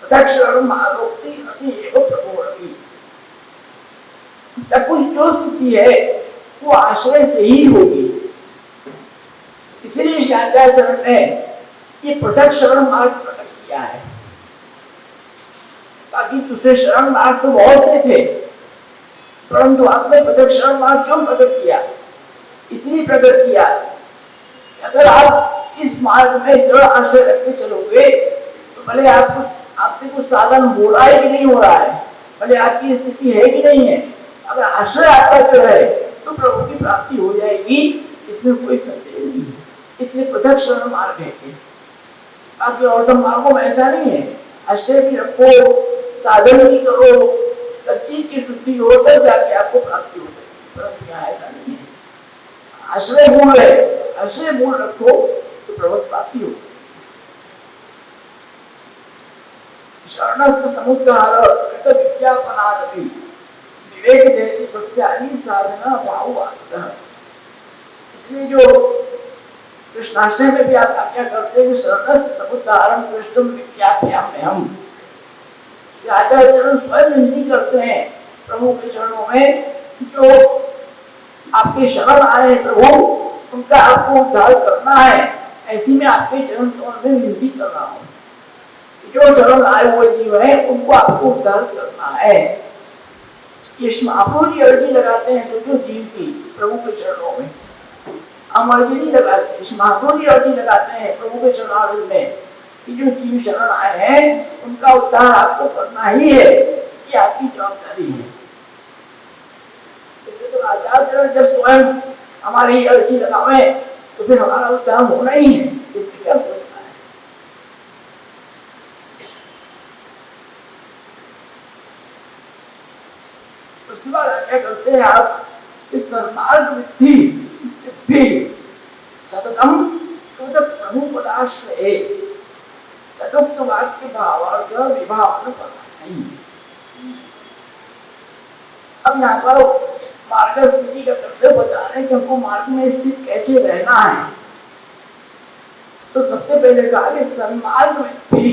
पृथक शरण आलोक्ति अति एवं प्रभुरति। सब कुछ जो स्थिति है वो आश्रय से ही होगी। इसलिए शांकराचार्य ने ये पृथक शरण मार्ग प्रकट किया है। बाकी दूसरे शरण मार्ग तो बहुत से थे, परंतु आपने पृथक शरण मार्ग क्यों प्रकट किया? इसलिए प्रकट किया कि अगर आप इस मार्ग में दृढ़ आश्रय रखते चलोगे तो भले आपसे कुछ साधन हो रहा है कि नहीं हो रहा है, भले आपकी स्थिति है कि नहीं है, अगर आश्रय आपका जो है तो प्रभु की प्राप्ति हो जाएगी, इसमें कोई संदेह नहीं है। इसलिए पृथक शरण मार्ग है। बाकी और सब मार्गों में ऐसा नहीं है, आश्रय भी रखो, साधन भी करो, सब चीज की शुद्धि हो तब जाके आपको प्राप्ति हो सकती है, परंतु यहाँ ऐसा नहीं है। आश्रय मूल है, आश्रय मूल रखो तो प्रभु प्राप्ति हो। शरणस्थ समुद्धार कृत विज्ञापनादपि विवेक देति प्रत्यादि साधना भाववादः। इसलिए जो कृष्णाष्टमी में भी आप आज्ञा करते हैं कि शरणस्थ समुद्धारम कृष्णम विज्ञापयाम्यहम्। आचार्य चरण स्वयं विनती करते हैं प्रभु के चरणों में, जो आपके शरण आए प्रभु उनका आपको उद्धार करना है, ऐसी में आपके चरण में विनती कर रहा हूँ। जो शरण आए हुए जीव है उनको आपको उद्धार करना है। ये महाप्रभु जी अर्जी लगाते हैं सभी जीव की प्रभु के चरणों में। हम अर्जी नहीं लगाते, महाप्रभु जी अर्जी लगाते हैं प्रभु के चरणारविंद में कि जो जीव शरण आए हैं उनका उद्धार आपको करना ही है, ये आपकी जवाबदारी है। इसलिए सब आचार्य जब स्वयं हमारी अर्जी लगावे तो फिर हमारा उद्धार होना ही है, इसकी क्या सोचना है। उसके बाद क्या करते हैं आप, इस सन्मार्ग विद्धि सततम प्रभु पदाश्रये तदुक्त वाक्य भावार्थ विभावन नहीं। अब यहाँ पर मार्ग स्थिति का कर्तव्य बता रहे हैं कि हमको मार्ग में स्थित कैसे रहना है। तो सबसे पहले कहा कि सन्मार्ग विद्धि,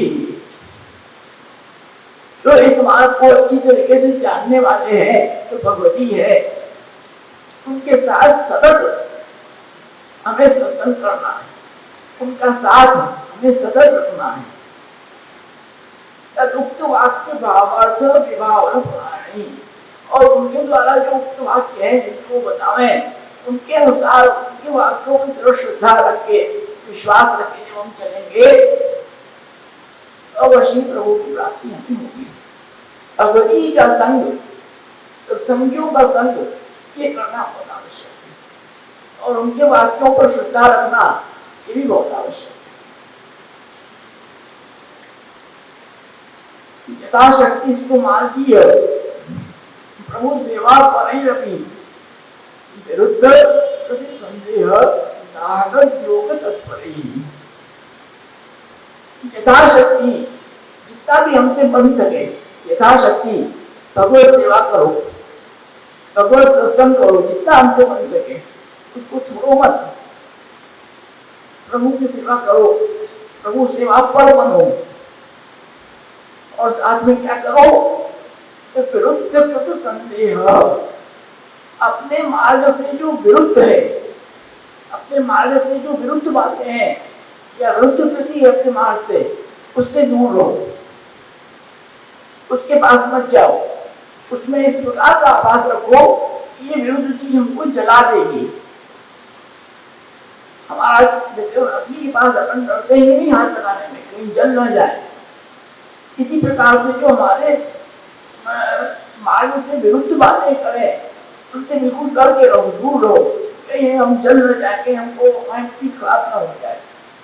जो इस मार्ग को अच्छी तरीके से जानने वाले हैं तो भगवती है, उनके साथ सतत हमें सत्संग करना है, उनका साथ हमें सतत रखना है। तदुक्त वाक्य भावार्थ विभावन पुराणी, और उनके द्वारा जो उक्त वाक्य है जिनको बतावे उनके अनुसार उनके वाक्यों की तरफ श्रद्धा रख के विश्वास रख के जब हम चलेंगे अवश्य प्रभु की प्राप्ति हमें होगी। भगवती का संग, सत्संगियों का संग ये करना बहुत आवश्यक है, और उनके वाक्यों पर श्रद्धा रखना ये भी बहुत आवश्यक है। यथाशक्ति सुमार्गीय प्रभु सेवा परैरपि विरुद्ध प्रति संदेह नागद योग तत्परैः। यथाशक्ति जितना भी हमसे बन सके, यथाशक्ति भगवत सेवा करो, भगवत सत्संग करो, जितना हमसे बन सके उसको छोड़ो मत। प्रभु की सेवा करो, प्रभु सेवा पर बनो, और साथ में क्या करो तो विरुद्ध प्रति संदेह, अपने मार्ग से जो विरुद्ध है, अपने मार्ग से जो विरुद्ध बातें हैं या विरुद्ध प्रति है अपने मार्ग से, उससे दूर रहो, उसके पास मत जाओ। उसमें इस प्रकार का आभास रखो कि ये विरुद्ध चीज हमको जला देगी। हमारा जैसे अग्नि के पास अपन डरते ही नहीं हाथ लगाने में, कहीं जल न जाए, इसी प्रकार से जो हमारे मार्ग से विरुद्ध बातें करें उनसे बिल्कुल डर के रहो, दूर रहो, कहीं हम जल न जाए, कहीं हमको हमारी खराब ना हो जाए,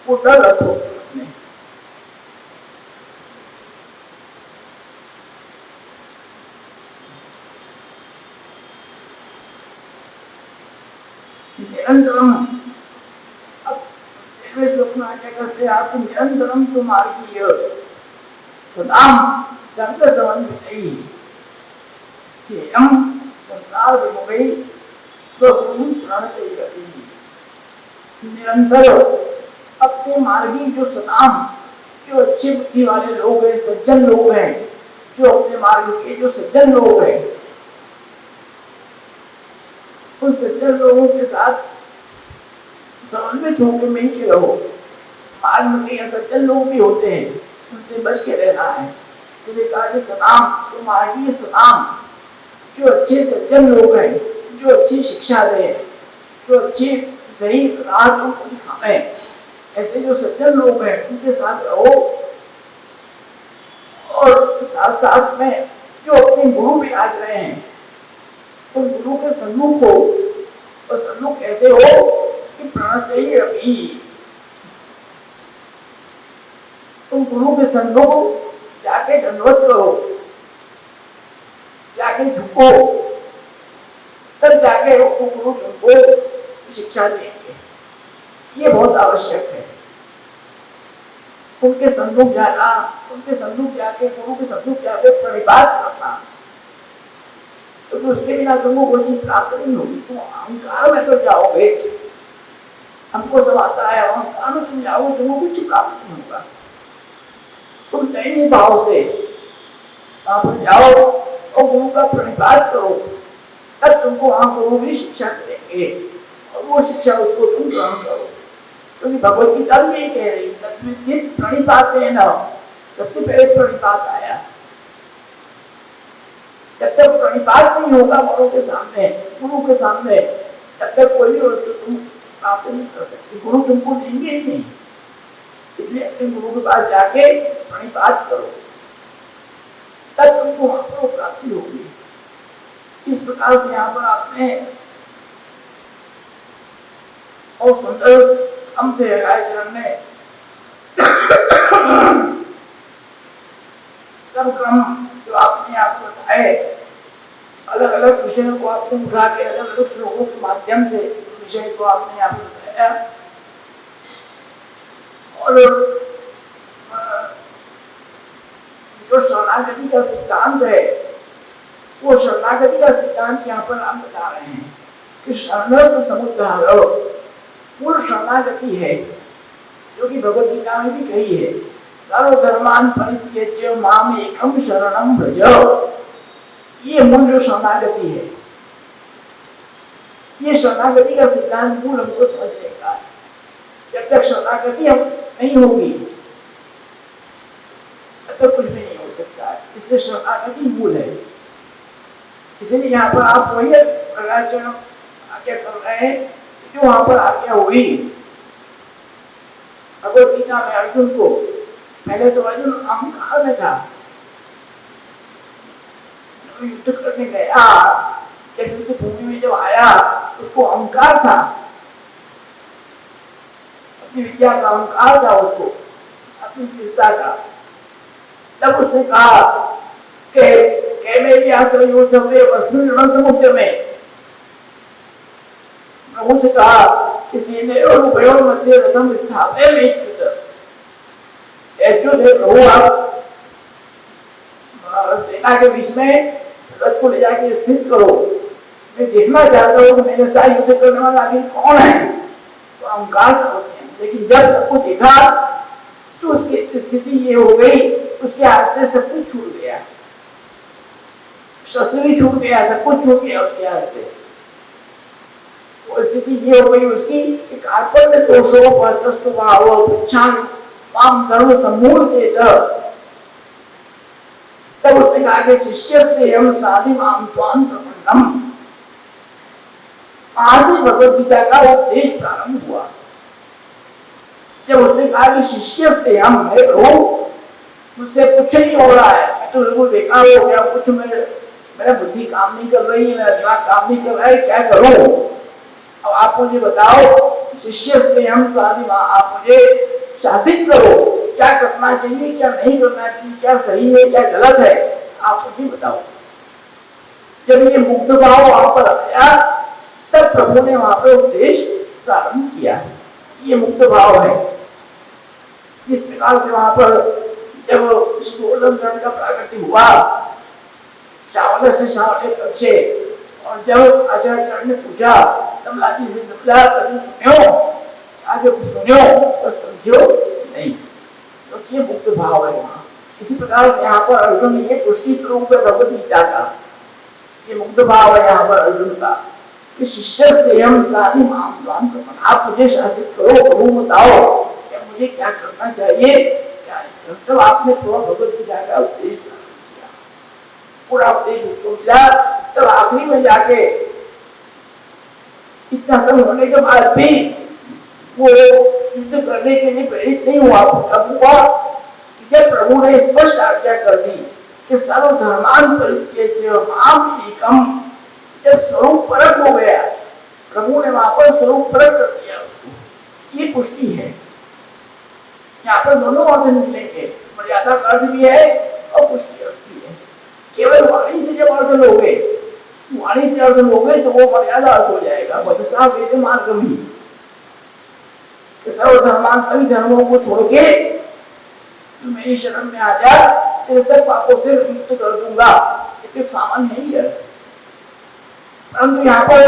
वो डर रखो अपने। निरंतरम, अब श्लोक में क्या करते हैं आप, निरंतरम सुमार्गीय सदाम संग समन्वितैः स्थिरम संसार विमुखैः स्वगुण प्रणतैरपि। निरंतर अपने मार्गी जो सदाम, जो अच्छी बुद्धि वाले लोग हैं, सज्जन लोग हैं, जो अपने मार्ग के जो सज्जन लोग हैं, उन सज्जन लोगों के साथ समन्वित होकर मिल के रहो। मार्ग में असज्जन लोग भी होते हैं, उनसे बच के रहना है। इसलिए कहा कि सदाम, जो मार्गीय सदाम, जो अच्छे सज्जन लोग हैं, जो अच्छी शिक्षा दें, जो अच्छी सही राह तुमको दिखावे, ऐसे जो सज्जन लोग हैं उनके साथ रहो। और साथ साथ में जो अपने गुरु विराज रहे हैं, उन गुरु के सन्मुख हो। और सन्मुख कैसे हो कि प्रणतई रवि, तुम गुरु के सन्मुख जाके दंडवत करो, जाके झुको, तब जाके गुरु तुमको शिक्षा देंगे। ये बहुत आवश्यक है। उनके सन्मुख जाना, उनके सन्मुख जाके, गुरु के सन्मुख जाके प्रणिपात करना, क्योंकि तो उसके बिना तुमको कोई चीज प्राप्त नहीं होगी। तुम अहंकार में तो जाओगे, हमको सब आता है, अहंकार में तुम जाओगे, तुमको कुछ प्राप्त नहीं होगा। तुम दैनिक भाव से वहां पर जाओ और गुरु का प्रणिपात करो, तब तुमको वहां गुरु भी शिक्षा करेंगे और वो शिक्षा उसको तुम ग्रहण करो। क्योंकि भगवत गीता भी यही कह रही, तद्विद्येत प्रणिपातेन, सबसे पहले प्रणिपात आया। जब तक प्रणिपात नहीं होगा गुरु के सामने, तब तक कोई भी वस्तु तुम प्राप्त नहीं कर सकते। गुरु तुमको देंगे ही नहीं। इसलिए अपने गुरु के पास जाके प्रणिपात करो, तब तुमको वहां पर प्राप्ति होगी। इस प्रकार से यहाँ पर आपने और सुंदर हमसे चरण ने सब क्रम जो आपने यहाँ पर बताए, अलग अलग विषयों को आपने उठा के अलग अलग श्लोकों के माध्यम से विषय को आपने यहाँ पर बताया। और जो शरणागति का सिद्धांत है, वो शरणागति का सिद्धांत यहाँ पर आप बता रहे हैं कि शरण से समुद्धारो पूर्ण शरणागति है, जो कि भगवत गीता में भी कही है, सर्वधर्मान परित्यज्य माम एकम शरणम भज। ये मूल जो शरणागति है, ये शरणागति का सिद्धांत मूल हमको समझने का है। जब तक शरणागति हम नहीं होगी, तब तक कुछ भी नहीं हो सकता है। इसलिए शरणागति मूल है। इसलिए यहाँ पर आप वही आज्ञा कर रहे हैं जो वहां पर आज्ञा हुई भगवत गीता में अर्जुन को। पहले तो अर्जुन अहंकार में था, जब युद्ध करने गया, जब युद्ध भूमि में जब आया, उसको अहंकार था, अपनी विद्या का अहंकार था उसको, अपनी विद्या का। तब उसने कहा कि मेरी आश्रय युद्ध में वसुन रण समुद्र में, प्रभु से कहा कि सीने और उभयोर मध्य रथम स्थापय में प्रभु आप सेना के बीच में रथ को ले जाके स्थित करो, मैं देखना चाहता हूँ कि मेरे साथ युद्ध करने वाला आखिर कौन है। तो अहंकार था उसने, लेकिन जब सबको देखा तो उसकी स्थिति ये हो गई, उसके हाथ से सब कुछ छूट गया, शस्त्र भी छूट गया, सब कुछ छूट गया उसके हाथ से। वो स्थिति ये हो गई उसकी कि कार्पण्य दोषों पर तस्तुभाव पिच्छान माम धर्म समूल के तब उसने कहा कि शिष्य से हम साधि माम त्वां प्रपन्नम। आज ही भगवत गीता का उपदेश प्रारंभ हुआ। जब उसने कहा कि शिष्य से हम है, मुझसे कुछ नहीं हो रहा है, मैं तो बिल्कुल बेकार हो गया, कुछ मेरा बुद्धि काम नहीं कर रही है, मेरा दिमाग काम नहीं कर रहा है, क्या करूं। अब आप मुझे बताओ, शिष्य से हम साधि मां, आप मुझे शासित करो, क्या करना चाहिए, क्या नहीं करना चाहिए, क्या सही है, क्या गलत है, आप मुझे बताओ। जब ये मुक्त भाव वहां पर आया, तब प्रभु ने वहां पर उपदेश प्रारंभ किया। ये मुक्त भाव है। जिस प्रकार से वहां पर जब गोवर्धन धर्म का प्राकट्य हुआ, श्रावण से श्रावण पक्षे, और जब आचार्य ने पूछा तमला जी से, सुनियो, आगे सुनियो और समझो नहीं। क्योंकि ये मुक्त भाव है वहाँ। इसी प्रकार से यहाँ पर अर्जुन ये पुष्टि स्वरूप है भगवत गीता का, ये मुक्त भाव है यहाँ पर अर्जुन का कि शिष्य से हम साथी माम स्वाम कर्मण, आप मुझे शासित करो, प्रभु बताओ क्या मुझे क्या करना चाहिए क्या नहीं। तब आपने पूरा भगवत गीता का उपदेश किया, पूरा उपदेश उसको मिला। तब आखिरी में जाके इतना सब होने के बाद भी वो युद्ध करने के लिए प्रेरित नहीं हुआ। कब हुआ? जब प्रभु ने स्पष्ट आज्ञा कर दी कि सर्वधर्मान परित्यज्य माम एकम, जब स्वरूप परक हो गया, प्रभु ने वहां पर स्वरूप परक कर दिया उसको। ये पुष्टि है। यहाँ पर दोनों अर्थ निकलेंगे, मर्यादा का अर्थ भी है और पुष्टि अर्थ भी है। केवल वाणी से जब अर्थ लोगे, वाणी से अर्थ लोगे तो वो मर्यादा अर्थ हो जाएगा, वचसा वेद मार्गम ही। सर्वधर्मान, सभी धर्मों को छोड़ के तू मेरी शरण में आ जा, तेरे सब पापों से मुक्त कर दूंगा। ये सामान्य नहीं है, परंतु यहाँ पर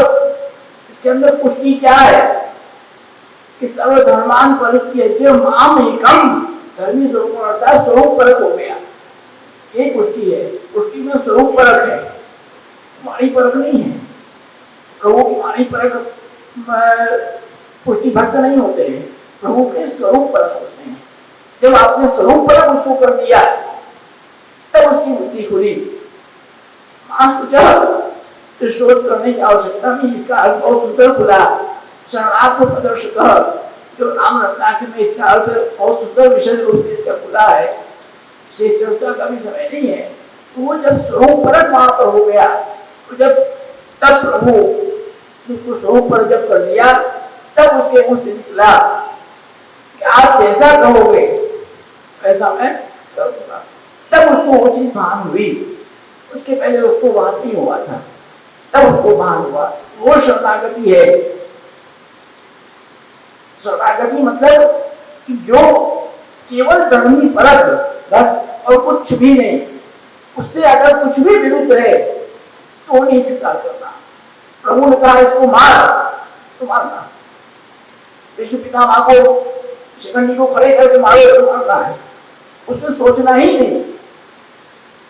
इसके अंदर पुष्टि क्या है कि सर्वधर्मान परित्यज्य माम एकम, धर्मी स्वरूप अर्थात स्वरूप परक हो गया, ये पुष्टि है। पुष्टि में स्वरूप परक है, वाणी परक नहीं है। प्रभु की वाणी परक पुष्टि भक्त नहीं होते हैं, प्रभु के स्वरूप परक होते हैं। जब आपने स्वरूप परक उसको कर दिया तब उसकी बुद्धि खुली। शोध करने की आवश्यकता नहीं, इसका अर्थ बहुत सुंदर खुला। शरणात्म प्रदर्शक जो नाम रखना में इसका अर्थ बहुत सुंदर विशेष रूप से इसका खुला है, शेषता का भी समय नहीं है। तो वो जब स्वरूप परक वहां पर हो गया, तो जब तब प्रभु उसको स्वरूप पर जब कर दिया, तब उसके मुंह से निकला कि आप जैसा कहोगे वैसा मैं करूंगा। तब उसको वो चीज भान हुई, उसके पहले उसको भान नहीं हुआ था, तब उसको भान हुआ। वो शरणागति है। शरणागति मतलब कि जो केवल धर्मी परक बस और कुछ भी नहीं, उससे अगर कुछ भी विरुद्ध है तो नहीं स्वीकार करना। प्रभु ने कहा इसको मार, तो मारना। विष्णु पितामह को, शिखंडी को खड़े करके मारो तो मारना है, उसमें सोचना ही नहीं।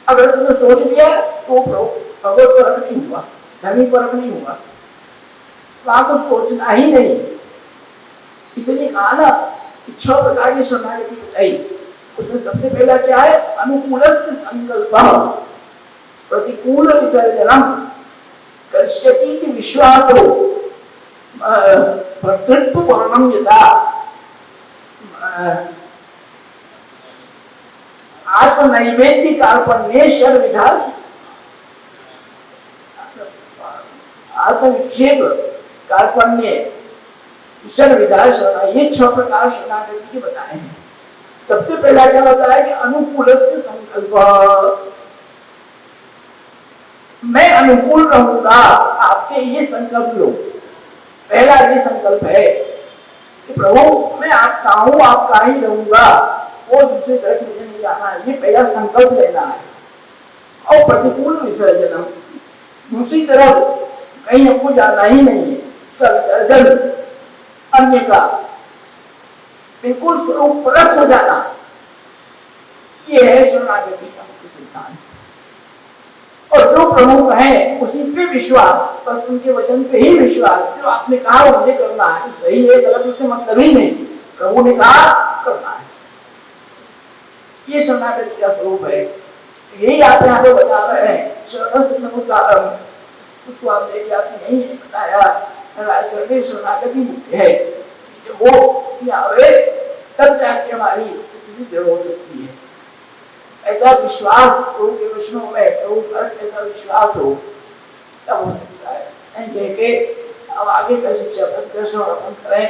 अगर तुमने सोच लिया तो भगवत परक नहीं हुआ, धर्मी परक नहीं हुआ, वहां को सोचना ही नहीं। इसलिए कहा ना कि 6 प्रकार की शरणागति बताई। उसमें सबसे पहला क्या है? अनुकूलस्थ संकल्प प्रतिकूल विसर्जनम कर्ष्यति विश्वासो भर्तृत्व वर्णम यथा आत्मनैवेद्य कार्पण्ये शर्विधान आत्मविक्षेप कार्पण्य शर्विधा शरणा, ये 6 प्रकार शरणागति के बताए हैं। सबसे पहला क्या बताया कि अनुकूलस्थ संकल्प, मैं अनुकूल रहूंगा आपके, ये संकल्प लो। पहला ये संकल्प है कि प्रभु मैं आपका हूं, आपका ही रहूंगा, वो दूसरी तरफ मुझे नहीं जाना है, ये पहला संकल्प लेना है। और प्रतिकूल विसर्जन, दूसरी तरफ कहीं हमको जाना ही नहीं है, उसका विसर्जन अन्य का, बिल्कुल स्वरूप परक हो जाना, ये है शरणागति का मुख्य सिद्धांत। और जो प्रभु है उसी पे विश्वास, बस उनके वचन पे ही विश्वास। जो आपने कहा वो मुझे करना है, तो सही है गलत उससे मतलब ही नहीं, प्रभु ने कहा करना है, ये शरणागति का स्वरूप है। यही आप यहाँ पे बता रहे हैं। शरण से समुद्धारम, उसको आप लेके आपने यही बताया शरणागति मुख्य है। जब वो आवे तब जाके हमारी स्थिति दृढ़ हो सकती है। ऐसा विश्वास प्रभु के वचनों में, प्रभु पर ऐसा विश्वास हो तब हो सकता है। नहीं कह के अब आगे का शिक्षा प्रदर्शन और अपन करें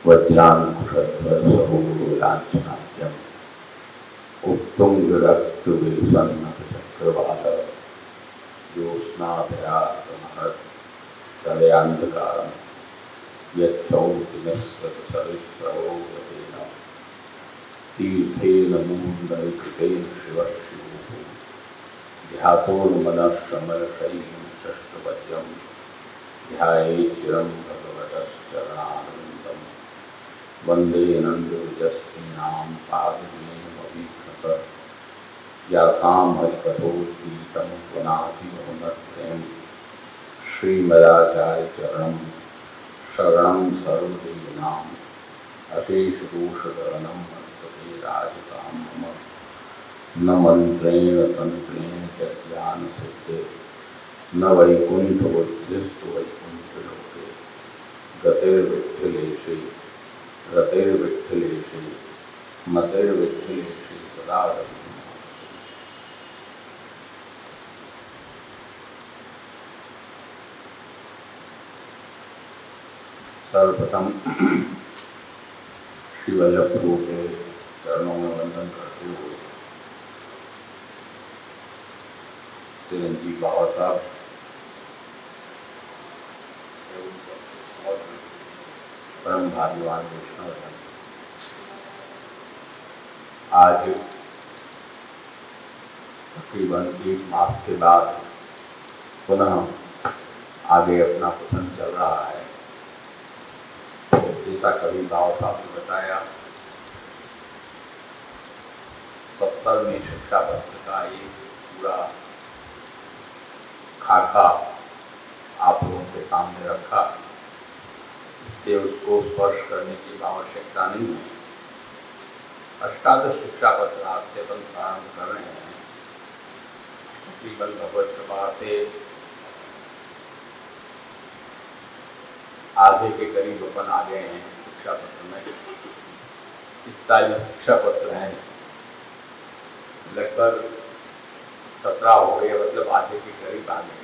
वज्रांकुशध्वजसहोलांछनाख्यम् उत्तुंगरक्तवेसन्नतचक्रवात ज्योत्स्नाभयातमहत्प्रलयान्धकारं यच्छौतिनस्तत्सविश्रवोगतेन तीर्थेन मुहुर्नैकृतेन शिवः शिवोः ध्यातोर्मनःशमलशैलं षष्ठपद्यं ध्यायेत् चिरं भगवतश्चरणारविन्दं वन्दे नन्दविजस्त्रीणां पादयुगमभीष्णतः यासां हरिकथोद्गीतं पुनाति बहुनत्रेण श्रीमदाचार्यचरणं शरणं सर्वदेहिनाम् अशेषदोषदहनं मस्तके राजतां मम न मन्त्रेण तन्त्रेण च ज्ञानसिद्धे न वैकुण्ठबुद्धिस्तु वैकुण्ठलोके गतिर्विठ्ठलेशे रतिर्विठ्ठलेशे मतिर्विठ्ठलेशे सदा रहिमास्ते। सर्वप्रथम श्री वल्लभ प्रभु के चरणों में वंदन करते हुए चिरंजीव बाबा साहब परम भाग्यवान वैष्णव हैं। आज तकरीबन 1 मास के बाद पुनः आगे अपना प्रसंग चल रहा है। जैसा कभी बाबा साहब ने बताया, 70वें शिक्षा पत्र का एक पूरा खाका आप लोगों के सामने रखा, इसलिए उसको स्पर्श करने की आवश्यकता नहीं है। अष्टादश शिक्षा पत्र आज से अपन प्रारंभ कर रहे हैं। तकरीबन भगवत कृपा से आधे के करीब अपन आ गए हैं शिक्षा पत्र में। 41 शिक्षा पत्र हैं, लगभग 17 हो गए, मतलब आधे के करीब आ गए।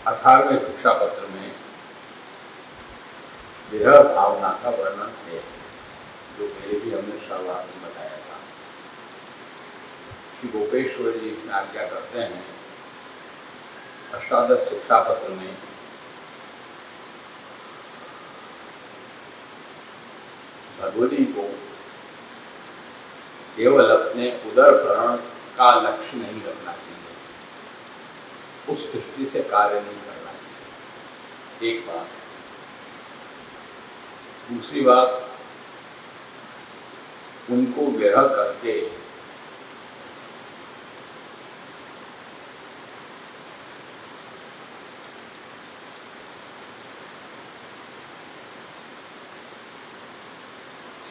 18वें शिक्षा पत्र में विरह भावना का वर्णन है, जो पहले भी हमने शुरुआत में बताया था। श्री गोपेश्वर जी इसमें आज्ञा करते हैं, अष्टादश शिक्षा पत्र में भगवती को केवल अपने उदर भरण का लक्ष्य नहीं रखना चाहिए, उस दृष्टि से कार्य नहीं करना चाहिए, एक बात। दूसरी बात, उनको विरह करके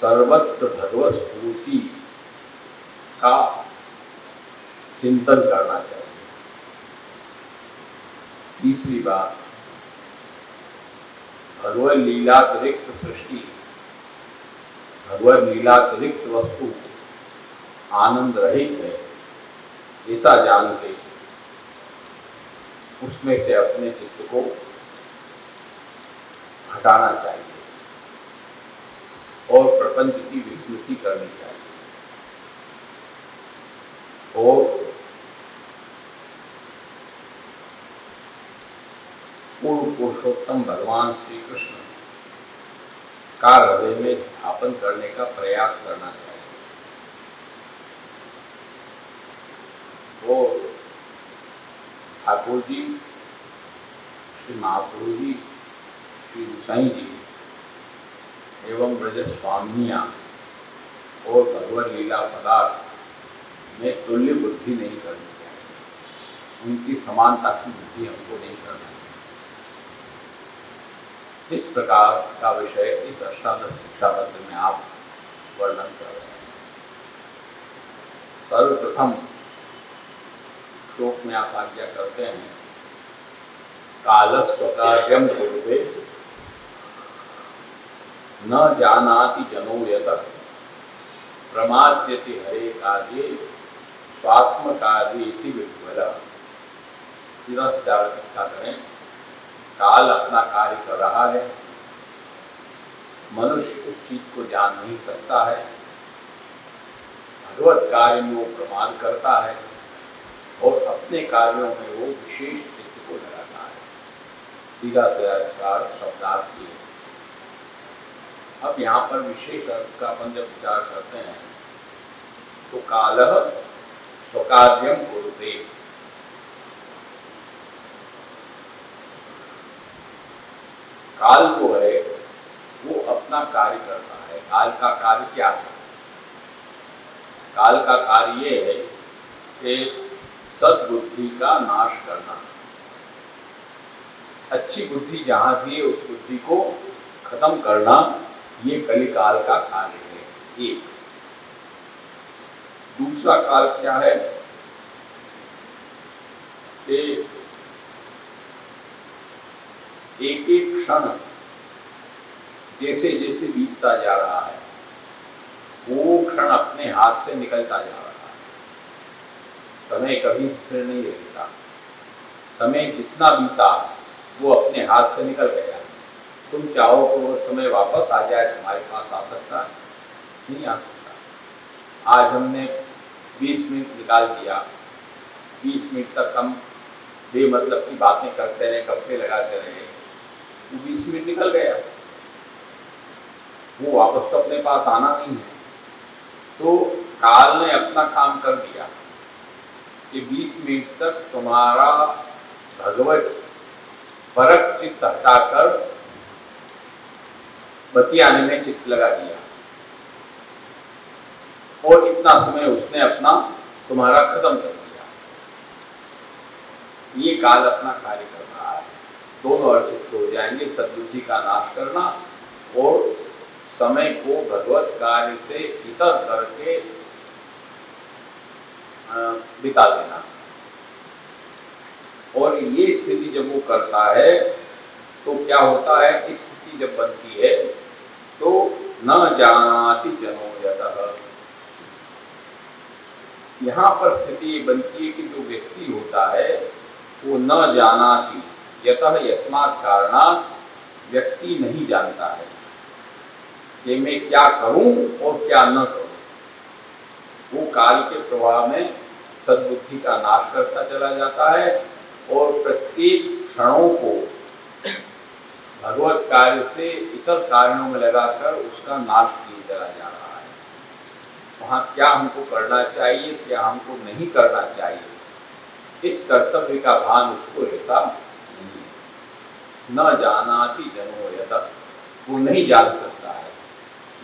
सर्वत्र भगवत स्फूर्ति का चिंतन करना चाहिए। तीसरी बात, भगवत लीलातिरिक्त सृष्टि, भगवत लीलातिरिक्त वस्तु आनंद रहित है, ऐसा जान के उसमें से अपने चित्त को हटाना चाहिए और प्रपंच की विस्मृति करनी चाहिए। और पूर्व पुरुषोत्तम भगवान श्री कृष्ण का हृदय में स्थापन करने का प्रयास करना चाहिए। और ठाकुर जी, श्री महाप्रभु जी, श्री गोसाई जी एवं ब्रज स्वामिनियां और भगवत लीला पदार्थ में तुल्य बुद्धि नहीं करनी चाहिए, उनकी समानता की बुद्धि हमको नहीं करना चाहिए। इस प्रकार का विषय इस अष्टादश शिक्षा पत्र में आप वर्णन कर रहे हैं। सर्वप्रथम श्लोक में आप आज्ञा करते हैं, कालस्वकार्यं कुरुते न जानाति जनो यतः प्रमाद्यति हरे कार्ये स्वात्म कार्ये विह्वलः। सीधा सीधा इसका करें, काल अपना कार्य कर रहा है, मनुष्य उस चीज को जान नहीं सकता है, भगवत कार्य में वो प्रमाद करता है और अपने कार्यों में वो विशेष चित्त को लगाता है। सीधा सीधा इसका शब्दार्थ है। अब यहाँ पर विशेष अर्थ का अपन जब विचार करते हैं तो कालह स्वकार्यम कुरुते। काल जो है वो अपना कार्य करता है। काल का कार्य क्या है? काल का कार्य ये है कि सद्बुद्धि का नाश करना। अच्छी बुद्धि जहाँ भी है उस बुद्धि को खत्म करना, ये कलिकाल का कार्य है। एक दूसरा काल क्या है कि एक एक क्षण जैसे जैसे बीतता जा रहा है वो क्षण अपने हाथ से निकलता जा रहा है। समय कभी स्थिर नहीं रहता। समय जितना बीता वो अपने हाथ से निकल गया। तुम चाहो तो वो समय वापस आ जाए, तुम्हारे पास आ सकता है? नहीं आ सकता। आज हमने 20 मिनट निकाल दिया, 20 मिनट तक हम बेमतलब की बातें करते रहे, गप्पे लगाते रहे, वो 20 मिनट निकल गया, वो वापस तो अपने पास आना नहीं है। तो काल ने अपना काम कर दिया कि 20 मिनट तक तुम्हारा भगवत परक चित्त हटाकर बतियाने में चित्त लगा दिया, और इतना समय उसने अपना तुम्हारा खत्म कर दिया। ये काल अपना कार्य कर रहा है। दोनों अर्थ इसके हो जाएंगे, सद्बुद्धि का नाश करना और समय को भगवत कार्य से इतर करके बिता देना। और ये स्थिति जब वो करता है तो क्या होता है? इस स्थिति जब बनती है तो न जानाति जनो यतः। यहाँ पर स्थिति बनती है कि जो व्यक्ति होता है वो न जानाति यतः यस्मात् कारणात् व्यक्ति नहीं जानता है कि मैं क्या करूं और क्या न करूं। वो काल के प्रभाव में सद्बुद्धि का नाश करता चला जाता है और प्रत्येक क्षणों को भगवत कार्य से इतर कार्यों में लगाकर उसका नाश किए चला जा रहा है। वहाँ क्या हमको करना चाहिए, क्या हमको नहीं करना चाहिए, इस कर्तव्य का भान उसको रहता नहीं। न जानाति जनो यतः, वो नहीं जान सकता है।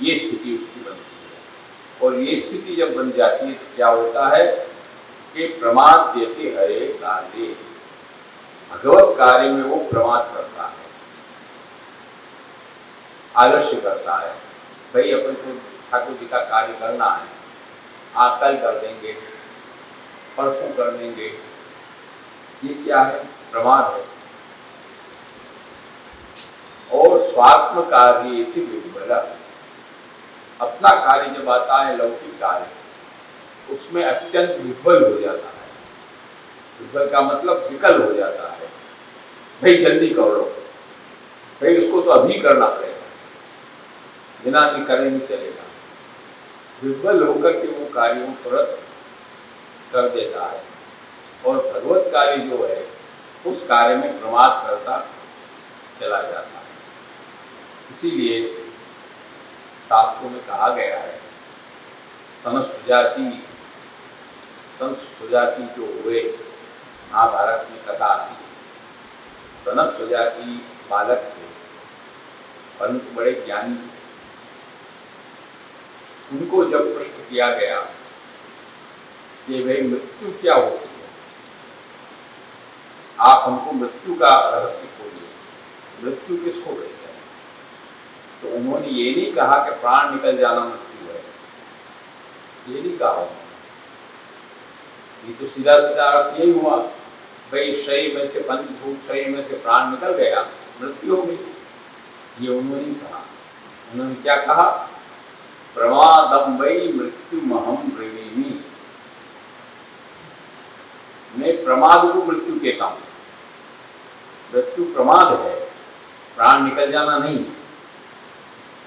ये स्थिति उसकी बनती है। और ये स्थिति जब बन जाती है तो क्या होता है कि प्रमाद देते हरे कार्य, भगवत कार्य में वो प्रमाद करता है, आलस्य करता है। भाई अपन को ठाकुर जी का कार्य करना है, आज कल कर देंगे, परसों कर देंगे, ये क्या है? प्रमाद है। और स्वात्म कार्य विबला, अपना कार्य जब आता है लौकिक कार्य, उसमें अत्यंत विफल हो जाता है। विफल का मतलब विकल हो जाता है। भाई जल्दी कर लो, भाई उसको तो अभी करना पड़ेगा, बिना भी करे नहीं चलेगा। विफल होकर के वो कार्य को तुरंत कर देता है। और भगवत कार्य जो है उस कार्य में प्रमाद करता चला जाता है। इसीलिए शास्त्रों में कहा गया है, संत सुजाति जो हुए, महाभारत में कथा आती है। सनत सुजाति बालक थे परंतु बड़े ज्ञानी थे। उनको जब प्रश्न किया गया कि भाई मृत्यु क्या होती है, आप हमको मृत्यु का रहस्य खोलिए, मृत्यु किसको कहते हैं? तो उन्होंने ये नहीं कहा कि प्राण निकल जाना मृत्यु है, ये नहीं कहा। ये तो सीधा सीधा अर्थ यही हुआ, भाई शरीर में से पंचभूत, शरीर में से प्राण निकल गया, मृत्यु हो गई। ये उन्होंने कहा। उन्होंने क्या कहा? प्रमादम वै मृत्युमहं ब्रवीमि, मैं प्रमाद को मृत्यु कहता हूं। मृत्यु प्रमाद है, प्राण निकल जाना नहीं।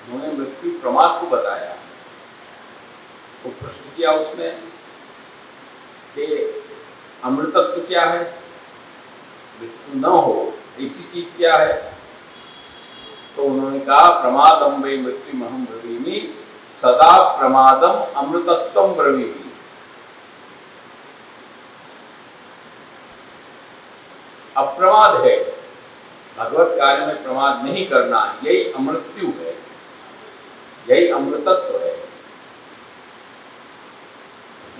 उन्होंने मृत्यु प्रमाद को बताया। तो प्रश्न किया उसने कि अमृतत्व क्या है, मृत्यु न हो ऐसी चीज क्या है? तो उन्होंने कहा प्रमादम वै मृत्युमहं ब्रवीमि, सदा प्रमादम अमृतत्वम ब्रवीमि। अप्रमाद है, भगवत कार्य में प्रमाद नहीं करना, यही अमृत्यु है, यही अमृतत्व है।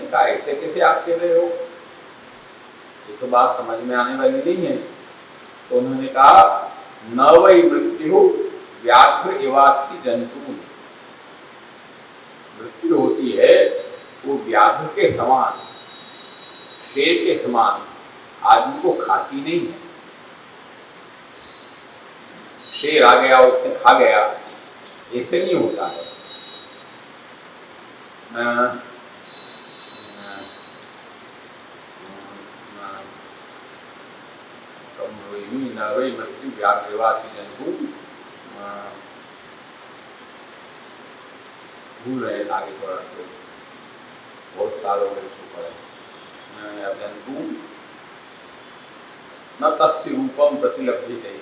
कहा ऐसे कैसे आप कह रहे हो, ये तो बात समझ में आने वाली नहीं है। तो उन्होंने कहा न वै मृत्यु व्याघ्र एवास्ति जंतु, मृत्यु होती है वो व्याघ्र के समान, शेर के समान आदमी को खाती नहीं है। शेर आ गया उसने खा गया, ऐसे नहीं होता है। न वै मृत्यु व्याघ्र एवास्ति जंतु, भूल रहे आगे थोड़ा सा, बहुत सालों में पढ़े। जंतु न तस्य रूपम प्रतिलभ्यते,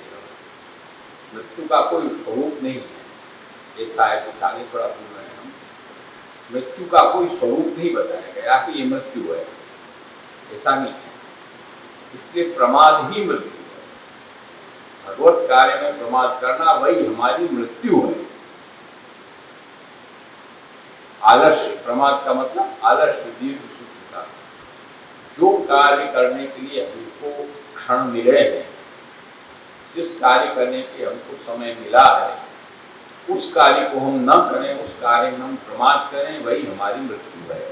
मृत्यु का कोई स्वरूप नहीं है, ऐसा है। कुछ आगे थोड़ा भूल रहे हैं हम, मृत्यु का कोई स्वरूप नहीं बताया गया कि ये मृत्यु है, ऐसा नहीं है। इसलिए प्रमाद ही मृत्यु है, भगवत कार्य में प्रमाद करना वही हमारी मृत्यु है। आलस्य, प्रमाद का मतलब आलस्य, दीर्घ सूत्रता। जो कार्य करने के लिए हमको क्षण मिले हैं, जिस कार्य करने के हमको समय मिला है, उस कार्य को हम न करें, उस कार्य में हम प्रमाद करें, वही हमारी मृत्यु है।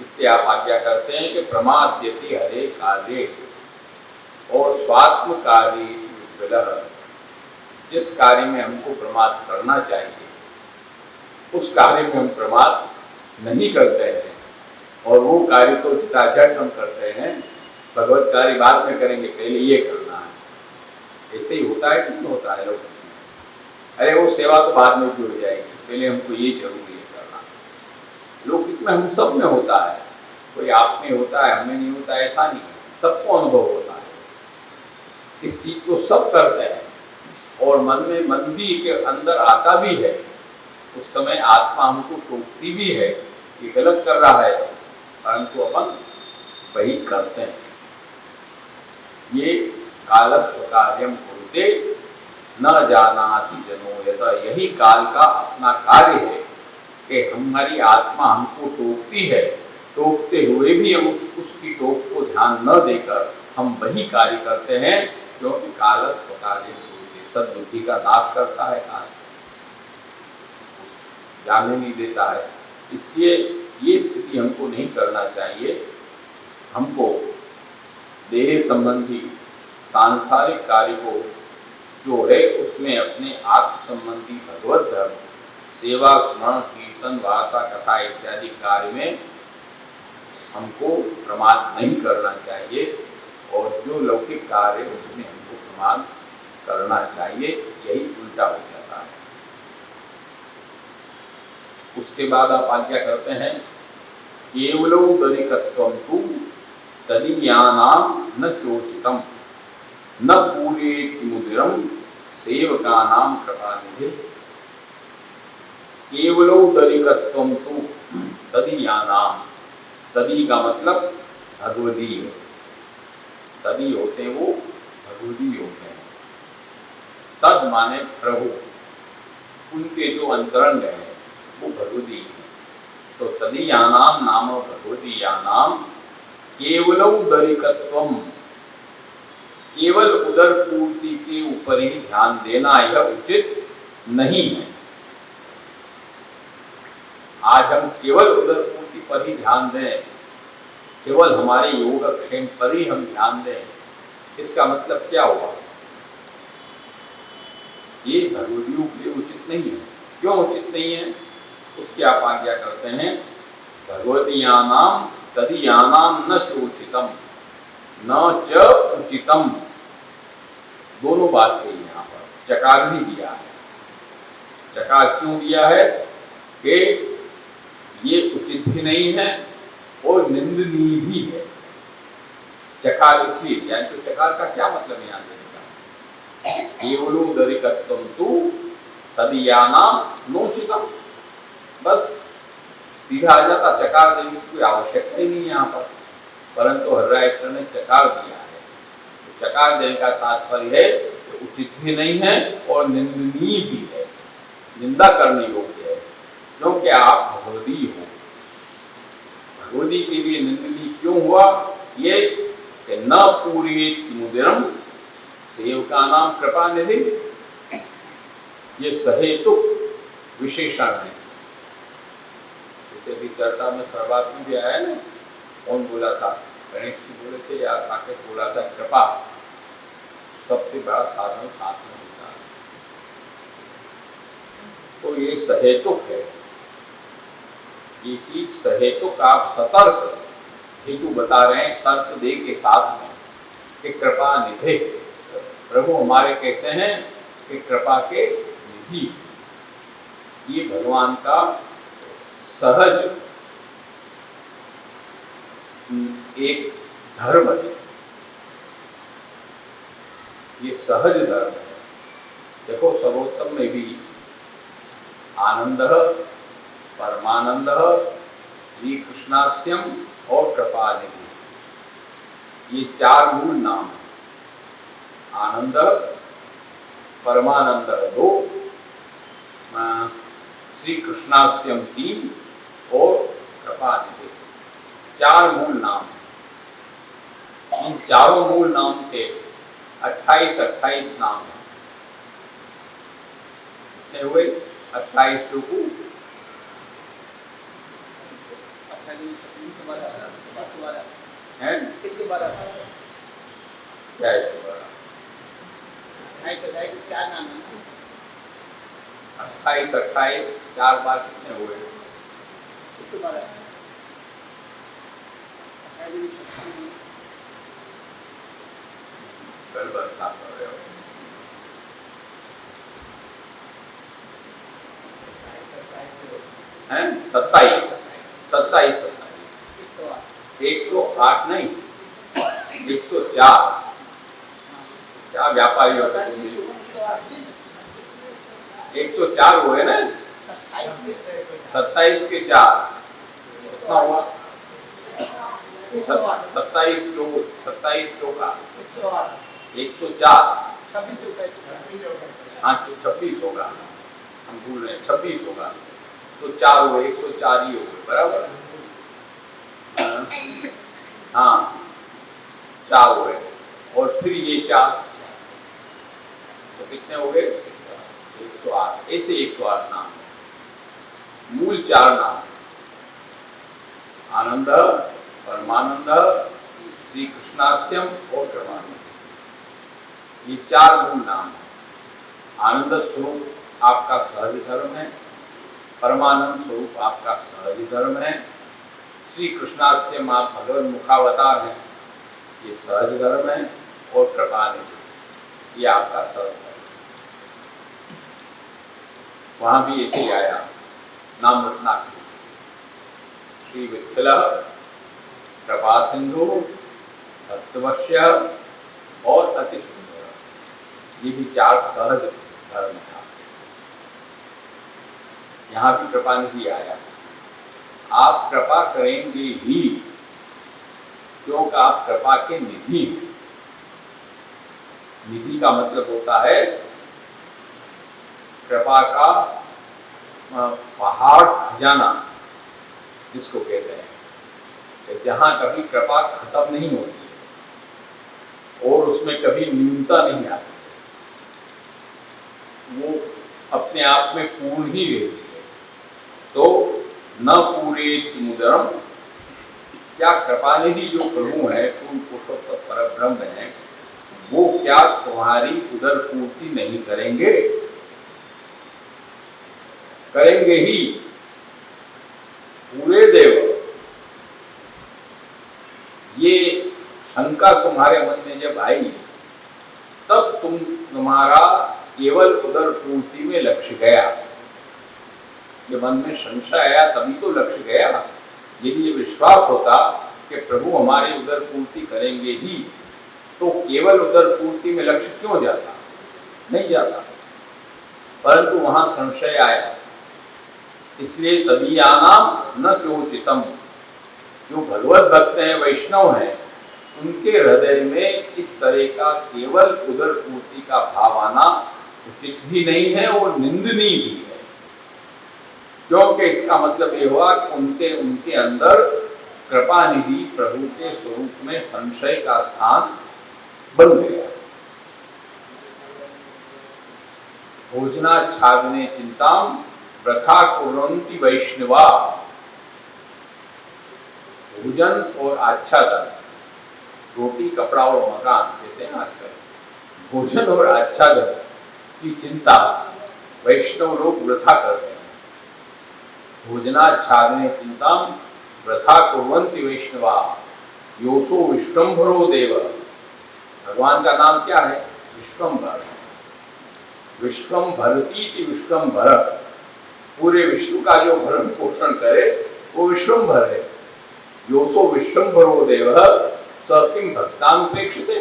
इससे आप आज्ञा करते हैं कि प्रमाद्यति हरे कार्य, और स्वात्म कार्य विलह, जिस कार्य में हमको प्रमाद करना चाहिए उस कार्य में हम प्रमाद नहीं करते हैं, और वो कार्य तो झटाझट हम करते हैं, भगवत कार्य बाद में करेंगे, पहले ये करना है। ऐसे ही होता है कि नहीं होता है लोग, अरे वो सेवा तो बाद में भी हो जाएगी, पहले हमको ये जरूरी है करना। लौकिक में हम सब में होता है, कोई आप में होता है, हमें नहीं होता, ऐसा नहीं, सबको अनुभव होता है। इस चीज को सब करते हैं, और मन में मंदी के अंदर आता भी है, उस समय आत्मा हमको टोकती भी है कि गलत कर रहा है, परंतु अपन वही करते हैं। ये कालस्व कार्यम कुरुते न जानाति जनो यथा, यही काल का अपना कार्य है कि हमारी आत्मा हमको टोकती है, टोकते हुए भी हम उसकी टोक को ध्यान न देकर हम वही कार्य करते हैं, क्योंकि कालस्व कार्य कुरुते, सद्बुद्धि का नाश करता है काल, जाने नहीं देता है। इसलिए ये स्थिति हमको नहीं करना चाहिए। हमको देह संबंधी सांसारिक कार्य को जो है उसमें अपने आत्म संबंधी भगवत धर्म, सेवा, स्मरण, कीर्तन, वार्ता, कथा इत्यादि कार्य में हमको प्रमाद नहीं करना चाहिए, और जो लौकिक कार्य उसमें हमको प्रमाद करना चाहिए, यही उल्टा हो जाता है। उसके बाद आप आज्ञा करते हैं केवलो दरिकत्वं तु तदीयानां न चोचितम न पूरेति मुदिरम सेवकानां कृपानिधे। केवलो दरिकत्वं तु तदीयानां, तदी का मतलब भगवदीय, तदी होते हैं वो भगवदीय होते हैं। तद माने प्रभु, उनके जो अंतरंग है वो भगवदीय है। तो तदीयानाम नाम भगवदीयानाम केवलो उदरिकत्वम, केवल उदर पूर्ति के ऊपर ही ध्यान देना यह उचित नहीं है। आज हम केवल उदर पूर्ति पर ही ध्यान दें, केवल हमारे योगक्षेम पर ही हम ध्यान दें, इसका मतलब क्या हुआ? ये भगवदियों के लिए उचित नहीं है। क्यों उचित नहीं है? उसकी आप आज्ञा करते हैं भगवदीयानाम तदीयानाम न चोचितम न च उचितम, दोनों बात कही यहाँ पर, चकार भी दिया है। चकार क्यों दिया है? कि ये उचित भी नहीं है और निंदनीय भी है। चकार इसलिए दिया है, तो चकार का क्या मतलब यहाँ देगा? केवलो दरिकत्वं तु तदीयानाम नोचितम, बस सीधा आ जाता, चकार देने की कोई आवश्यकता ही नहीं यहाँ पर। परंतु हर्रायत्र ने चकार दिया है चकार देने का तात्पर्य है कि उचित भी नहीं है और निंदनीय भी है, निंदा करने योग्य है, क्योंकि आप भगवदी हो। भगवदी के लिए निंदनीय क्यों हुआ? ये कि न पूरी मुदिरम सेवका नाम कृपा निधि, ये सहेतुक विशेषण है। जैसे कि चर्चा में सर्वात में भी आया ना, कौन बोला था? गणेश जी बोले थे या आके बोला था, कृपा सबसे बड़ा साधन साथ में होता है। तो ये सहेतुक है, ये चीज सहेतुक, आप सतर्क हेतु बता रहे हैं तर्क दे के साथ में कि कृपा निधि, प्रभु हमारे कैसे हैं कि कृपा के निधि। ये भगवान का सहज एक धर्म है, ये सहज धर्म है। देखो सर्वोत्तम में भी आनंद, परमानंद, श्री कृष्णास्यम और कृपा निधि, ये चार मूल नाम है। आनंद, परमानंद 2, श्री कृष्णास्यम 3 और कृपा निधि 4 मूल नाम हैं। इन चारों मूल नाम के 28 नाम हैं। कितने हुए? 28 टू हैं? क्या है? 28 4 बार कितने हुए? गड़बड़ था कर रहे हो। हैं? 27 108 नहीं, 104। क्या व्यापारी होता है? 104 हुए ना, 27 के 4 कितना हुआ? 27 चौका 104। हाँ तो 26 होगा, हम भूल रहे हैं, 26 होगा तो 4 हुए, 104 ही हो गए, बराबर। हाँ 4 हुए और फिर ये 4 तो कितने हो गए? 108। ऐसे 108 नाम है। मूल 4 नाम, आनंद, परमानंद, श्री कृष्णास्यम और कृपानंद, ये 4 मूल नाम है। आनंद स्वरूप आपका सहज धर्म है, परमानंद स्वरूप आपका सहज धर्म है, श्री कृष्णास्यम आप भगवत मुखावतार हैं, ये सहज धर्म है, और कृपानिधि ये आपका सहज धर्म। वहां भी ऐसे आया नाम रत्ना श्री विठ्ठल, कृपा सिंधु, भक्तवश्य और अति सुंदर, ये भी 4 सहज धर्म था। यहाँ भी कृपा निधि आया। आप कृपा करेंगे ही क्योंकि आप कृपा के निधि हैं। निधि का मतलब होता है कृपा का पहाड़ खजाना, जिसको कहते हैं कि जहां कभी कृपा खत्म नहीं होती है और उसमें कभी न्यूनता नहीं आती, वो अपने आप में पूर्ण ही रहती है। तो न पूरे मुदरम, क्या कृपानिधि जो प्रभु है, पूर्ण पुरुषोत्तम परब्रह्म है, वो क्या तुम्हारी उदर पूर्ति नहीं करेंगे? करेंगे ही, पूरे देव। ये शंका तुम्हारे मन में जब आई, तब तुम्हारा केवल उदर पूर्ति में लक्ष्य गया। ये मन में संशय आया तभी तो लक्ष्य गया। यदि ये विश्वास होता कि प्रभु हमारी उदर पूर्ति करेंगे ही, तो केवल उदर पूर्ति में लक्ष्य क्यों जाता? नहीं जाता। परंतु वहां संशय आया, इसलिए तदीयानाम न चोचितम, जो भगवत भक्त हैं, वैष्णव हैं, उनके हृदय में इस तरह का केवल उदर पूर्ति का भाव आना उचित भी नहीं है और निंदनीय भी है, क्योंकि इसका मतलब ये हुआ कि उनके अंदर कृपा निधि प्रभु के स्वरूप में संशय का स्थान बन गया। भोजनाच्छादने चिंताम वृथा कुर्वन्ति वैष्णवा। भोजन और आच्छादन, रोटी कपड़ा और मकान कहते हैं आजकल, भोजन और आच्छादन की चिंता वैष्णव लोग वृथा करते हैं। भोजनाच्छादने चिंताम वृथा कुर्वन्ति वैष्णवा योसो विश्वम्भरो देव। भगवान का नाम क्या है? विश्वम्भर। विश्वम्भरती विश्वम्भर, पूरे विश्व का जो भरण पोषण करे वो विश्वम्भर है। योसो विश्वम्भरो देव स किम भक्तानुपेक्षते।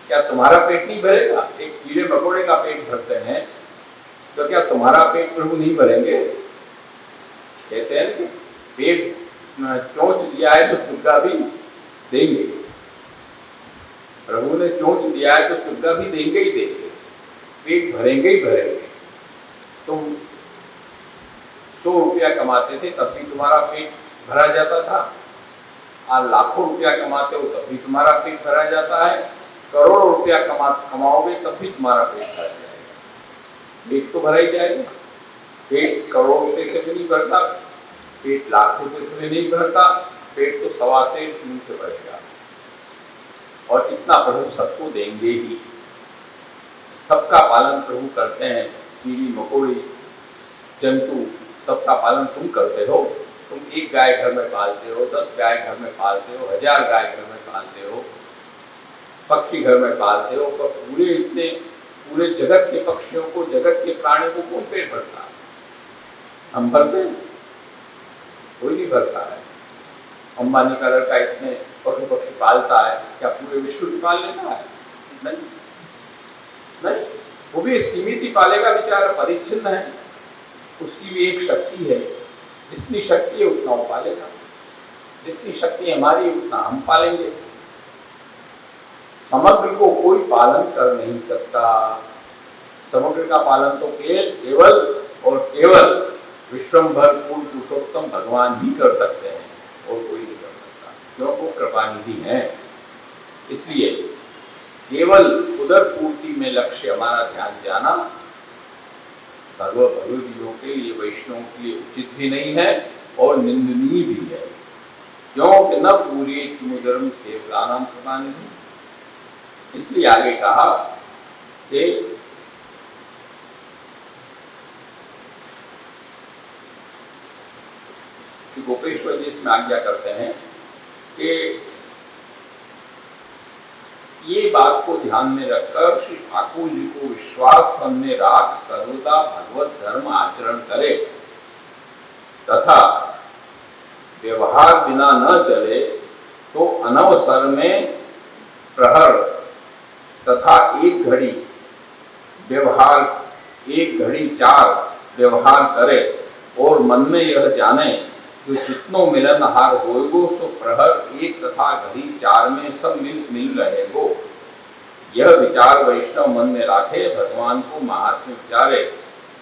क्या तुम्हारा पेट नहीं भरेगा? एक कीड़े मकोड़े का पेट भरते हैं तो क्या तुम्हारा पेट प्रभु नहीं भरेंगे? कहते हैं कि पेट चोंच दिया है तो चुग्गा भी देंगे। प्रभु ने चोंच दिया है तो चुग्गा भी देंगे ही देंगे, पेट भरेंगे ही भरेंगे। तुम 100 रुपया कमाते थे तब भी तुम्हारा पेट भरा जाता था, आज लाखों रुपया कमाते हो तब भी तुम्हारा पेट भरा जाता है, करोड़ों रुपया कमाओगे तब भी तुम्हारा पेट भरा जाएगा। पेट तो भरा ही जाएगा। पेट करोड़ रुपये से भी नहीं भरता, पेट लाख रुपये से भी नहीं भरता, पेट तो 1.25 से 3 से भरेगा। और इतना प्रभु सबको देंगे ही। सबका पालन प्रभु करते हैं, कीड़ी मकोड़ी जंतु सबका पालन तुम करते हो। तुम एक गाय घर में पालते हो, 10 गाय घर में पालते हो, 1000 गाय घर में पालते हो, पक्षी घर में पालते हो, तो पूरे जगत के पक्षियों को, जगत के प्राणियों को कौन पेट भरता है? हम भरते हैं? कोई नहीं भरता है। अंबानी का लड़का इतने पशु पक्षी पालता है, क्या पूरे विश्व की पाल लेता है? नहीं नहीं, वो भी सीमित ही पालेगा बेचारा, परिच्छिन्न है, उसकी भी एक शक्ति है। जितनी शक्ति है उतना वो पालेगा, जितनी शक्ति हमारी उतना हम पालेंगे। समग्र को कोई पालन कर नहीं सकता। समग्र का पालन तो केवल और केवल विश्वम्भर पूर्ण पुरुषोत्तम भगवान ही कर सकते हैं और कोई नहीं कर सकता, क्योंकि वो कृपानिधि है। इसलिए केवल उदर पूर्ति में लक्ष्य हमारा ध्यान जाना भगवदीयों के लिए, वैष्णव के लिए उचित भी नहीं है और निंदनीय भी है, क्योंकि न पूरे किमुदरम सेवकानाम कृपानिधि। इसलिए आगे कहा कि गोपेश्वर जी इसमें आज्ञा करते हैं कि ये बात को ध्यान में रखकर श्री ठाकुर जी को विश्वास मन में राख सर्वदा भगवत धर्म आचरण करे तथा व्यवहार बिना न चले तो अनवसर में प्रहर तथा एक घड़ी 4 व्यवहार करे और मन में यह जाने जो जितनो मिलन हार होएगो सो प्रहर 1 तथा घड़ी 4 में सब मिल रहेगो। यह विचार वैष्णव मन में राखे, भगवान को महात्म्य विचारे,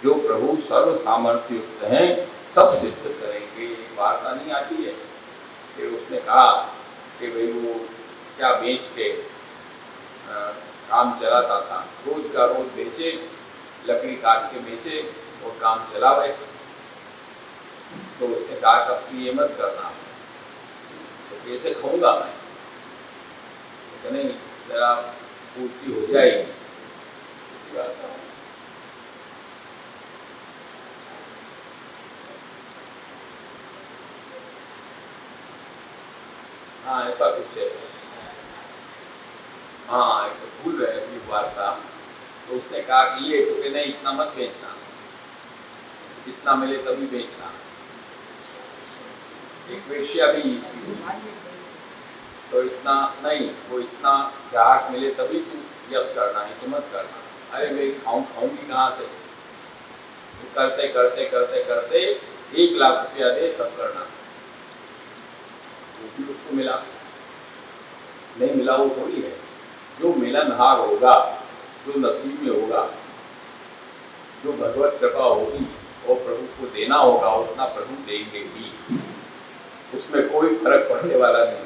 जो प्रभु सर्व सामर्थ्य युक्त हैं, सब सिद्ध करेंगे। एक वार्ता नहीं आती है कि उसने कहा कि भाई वो क्या बेच के काम चलाता था, रोज का रोज बेचे, लकड़ी काट के बेचे और काम चलावे। तो उसने कहा कि ये मत करना, तो कैसे खाऊंगा मैं? तो नहीं, जरा पूर्ति हो जाएगी। हाँ, ऐसा कुछ है। हाँ, एक तो भूल रहे हैं वार्ता। तो उसने कहा कि ये तो नहीं, इतना मत बेचना, जितना मिले तभी बेचना। एक वेश्या भी थी, तो इतना नहीं, वो इतना ग्राहक मिले तभी तू यश करना है, तो मत करना। अरे भाई खाऊंगी कहाँ से? तो करते करते करते करते 1 लाख रुपया दे तब करना। वो भी उसको मिला। नहीं मिला वो थोड़ी है। जो मिलनहार होगा, जो नसीब में होगा, जो भगवत कृपा होगी वो प्रभु को देना होगा, उतना प्रभु देंगे ही, उसमें कोई फर्क पड़ने वाला नहीं।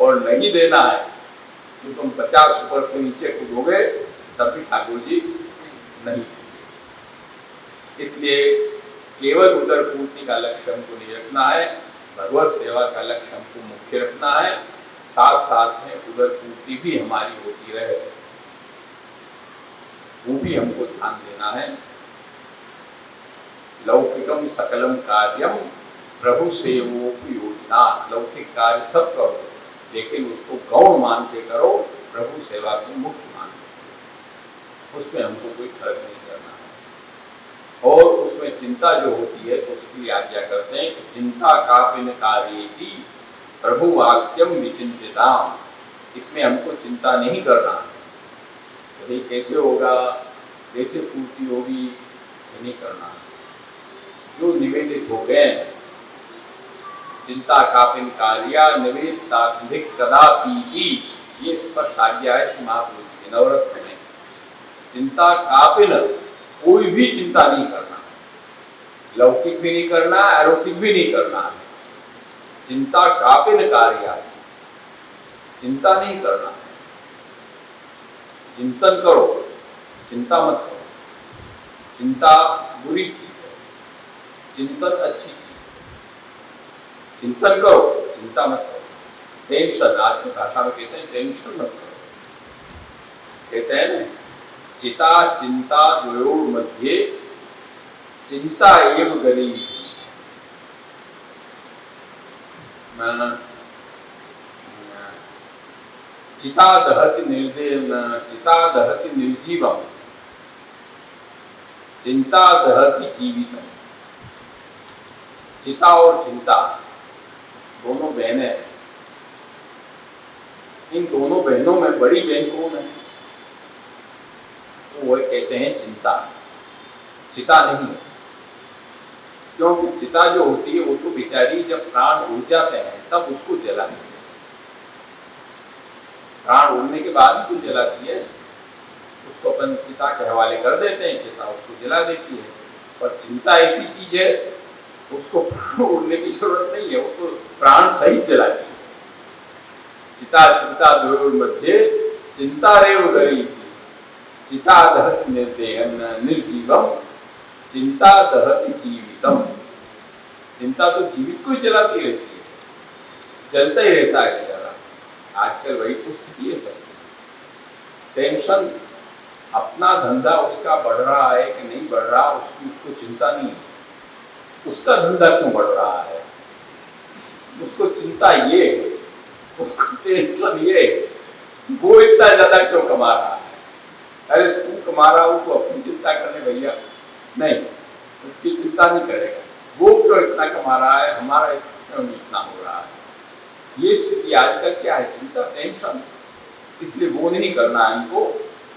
और नहीं देना है तो तुम 50 ऊपर से नीचे कूदोगे तब भी ठाकुर जी नहीं। इसलिए केवल उदर पूर्ति का लक्ष्य हमको नहीं रखना है, भगवत सेवा का लक्ष्य हमको मुख्य रखना है। साथ साथ में उदर पूर्ति भी हमारी होती रहे, वो भी हमको ध्यान देना है। लौकिकम सकलम कार्यम प्रभु सेवोपयोजना, लौकिक कार्य सब करो लेकिन उसको गौण मान के करो, प्रभु सेवा को मुख्य मान के, उसमें हमको कोई फर्क नहीं करना है। और उसमें चिंता जो होती है तो उसकी आज्ञा करते हैं कि चिंता कापिन कार्येति प्रभु वाक्यम विचिंतिताम, इसमें हमको चिंता नहीं करना। तो ये कैसे होगा, कैसे पूर्ति होगी, ये नहीं करना। जो निवेदित हो गए, चिंता कापिन कार्या निवेदितात्मिक कदापि ही, ये स्पष्ट आज्ञा है श्री महाप्रभु जी के नवरत्न में। चिंता कापिन, कोई भी चिंता नहीं करना, लौकिक भी नहीं करना, अलौकिक भी नहीं करना। चिंता कापिन कार्या, चिंता नहीं करना, चिंतन करो, चिंता मत करो। चिंता बुरी चीज है, चिंतन अच्छी चीज। चिंतन करो, चिंता मत करो। टेंशन, आज की भाषा में कहते हैं टेंशन मत करो। कहते हैं ना, चिता चिंता द्वयोर मध्ये चिंता एव गरीब। चिता दहति निर्जीवम, चिंता दहति जीवितम। चिता और चिंता दोनों बहनें हैं। इन दोनों बहनों में बड़ी बहन कौन है? तो वो कहते हैं चिंता, चिता नहीं है। क्योंकि चिता जो होती है वो तो बेचारी जब प्राण उड़ जाते हैं तब उसको जलाती है। प्राण उड़ने के बाद भी तो जलाती है, उसको अपन चिता के हवाले कर देते हैं, चिता उसको जला देती है। पर चिंता ऐसी चीज है, उसको प्राण उड़ने की जरूरत नहीं है, वो तो प्राण सहित जलाती है। चिता चिंता द्वयोर मध्ये चिंता रेव गरीसी, चिता दहति निर्जीवम, चिंता दहति जीवितम। चिंता तो जीवित को ही जलाती रहती है, जलता ही रहता है बेचारा। आजकल वही तो स्थिति है सबकी। टेंशन, अपना धंधा उसका बढ़ रहा है कि नहीं बढ़ रहा, उसको चिंता नहीं है। उसका धंधा क्यों बढ़ रहा है, उसको चिंता ये, उसको टेंशन ये, वो इतना ज्यादा क्यों कमा रहा है। अरे तू कमा रहा हो तो अपनी चिंता करने भैया, नहीं, उसकी चिंता नहीं करेगा। वो क्यों इतना कमा रहा है, हमारा क्यों इतना हो रहा है। ये स्थिति आजकल क्या है, चिंता, टेंशन। इसलिए वो नहीं करना है, हमको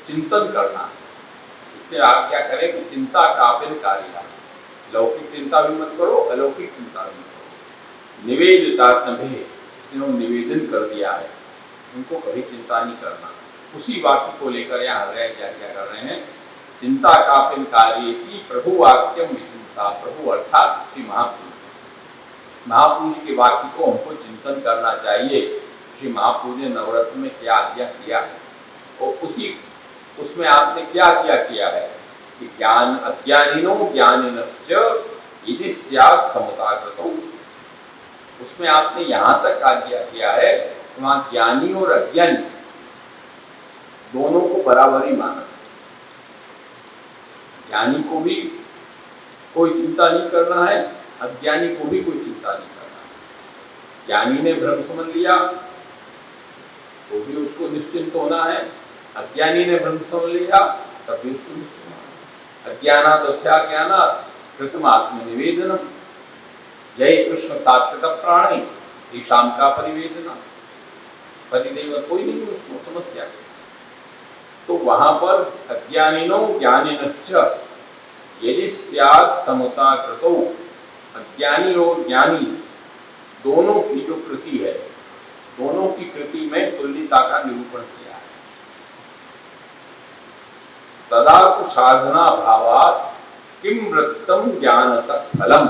चिंतन करना। इसलिए आप क्या करें कि चिंता कापिन कार्य, लौकिक चिंता भी मत करो, अलौकिक चिंता भी मत करो। निवेदितात्म भी, इन्होंने निवेदन कर दिया है, उनको कभी चिंता नहीं करना। उसी वाक्य को लेकर यहाँ हृदय क्या कर रहे हैं, चिंता कापिन कार्य की प्रभु वाक्यम विचिंता। प्रभु अर्थात श्री महाप्रभु, महाप्रभु जी के वाक्य को हमको चिंतन करना चाहिए। श्री महाप्रभु ने नवरत्न में क्या आज्ञा किया है, और उसमें आपने क्या किया है कि ज्ञान अज्ञानिनो ज्ञानिनश्च यदि स्यात् समताकृतौ। उसमें आपने यहाँ तक आज्ञा किया है, वहाँ ज्ञानी और अज्ञानी दोनों को बराबर ही माना। ज्ञानी को भी कोई चिंता नहीं करना है, अज्ञानी को भी कोई चिंता नहीं करना है। ज्ञानी ने भ्रम समझ लिया तो भी उसको निश्चिंत होना है, अज्ञानी ने भ्रम समझ लिया तब भी उसको निश्चिंत होना है। अज्ञानात् अथ्या ज्ञानात् कृतम् आत्मनिवेदनम्, यही कृष्ण सात्विक प्राणी ईशान का परिवेदना। परिदेव कोई नहीं उसको समस्या। तो वहां पर अज्ञानिनो ज्ञानिनश्च यदि स्यात् समताकृतौ, अज्ञानी और ज्ञानी दोनों की जो कृति है दोनों की कृति में तुल्यता का निरूपण किया है। तदा तु साधना भावात् किम वृत्तम ज्ञानतः फलम।